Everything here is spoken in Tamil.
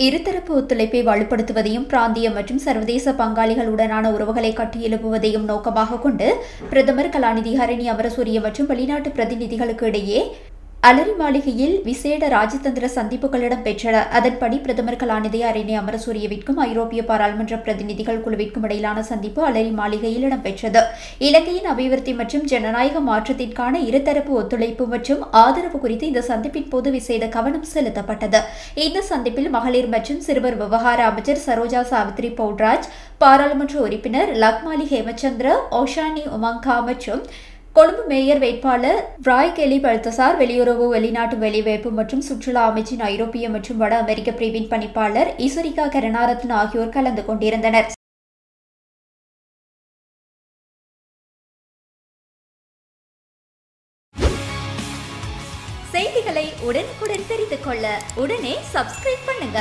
இருதரப்பு ஒத்துழைப்பை வலுப்படுத்துவதையும் பிராந்திய மற்றும் சர்வதேச பங்காளிகளுடனான உறவுகளை கட்டியெழுப்புவதையும் நோக்கமாக கொண்டு பிரதமர் கலாநிதி ஹரணி அமரசூரிய மற்றும் வெளிநாட்டு பிரதிநிதிகளுக்கு இடையே அலரி மாளிகையில் விசேட ராஜதந்திர சந்திப்புகள் இடம்பெற்றன. அதன்படி பிரதமர் கலாநிதி ஹரணி அமரசூரியவிற்கும் ஐரோப்பிய பாராளுமன்ற பிரதிநிதிகள் குழுவிற்கும் இடையிலான சந்திப்பு அலரி மாளிகையில் இடம்பெற்றது. இலங்கையின் அபிவிருத்தி மற்றும் ஜனநாயக மாற்றத்திற்கான இருதரப்பு ஒத்துழைப்பு மற்றும் ஆதரவு குறித்து இந்த சந்திப்பின் போது விசேட கவனம் செலுத்தப்பட்டது. இந்த சந்திப்பில் மகளிர் மற்றும் சிறுவர் விவகார அமைச்சர் சரோஜா சாவித்ரி பவுட்ராஜ், பாராளுமன்ற உறுப்பினர் லக்மாலி ஹேமச்சந்திர, ஓஷானி உமங்கா மற்றும் கொழும்பு மேயர் வேட்பாளர் ராய் கெலி பல்தசார், வெளியுறவு வெளிநாட்டு வேலைவாய்ப்பு மற்றும் சுற்றுலா அமைச்சின் ஐரோப்பிய மற்றும் வட அமெரிக்க பிரிவின் பணிப்பாளர் இசரிகா கருணாரத்ன ஆகியோர் கலந்து கொண்டிருந்தனர். செய்திகளை உடனுக்குடன் தெரிந்து கொள்ள உடனே சப்ஸ்கிரைப் பண்ணுங்க.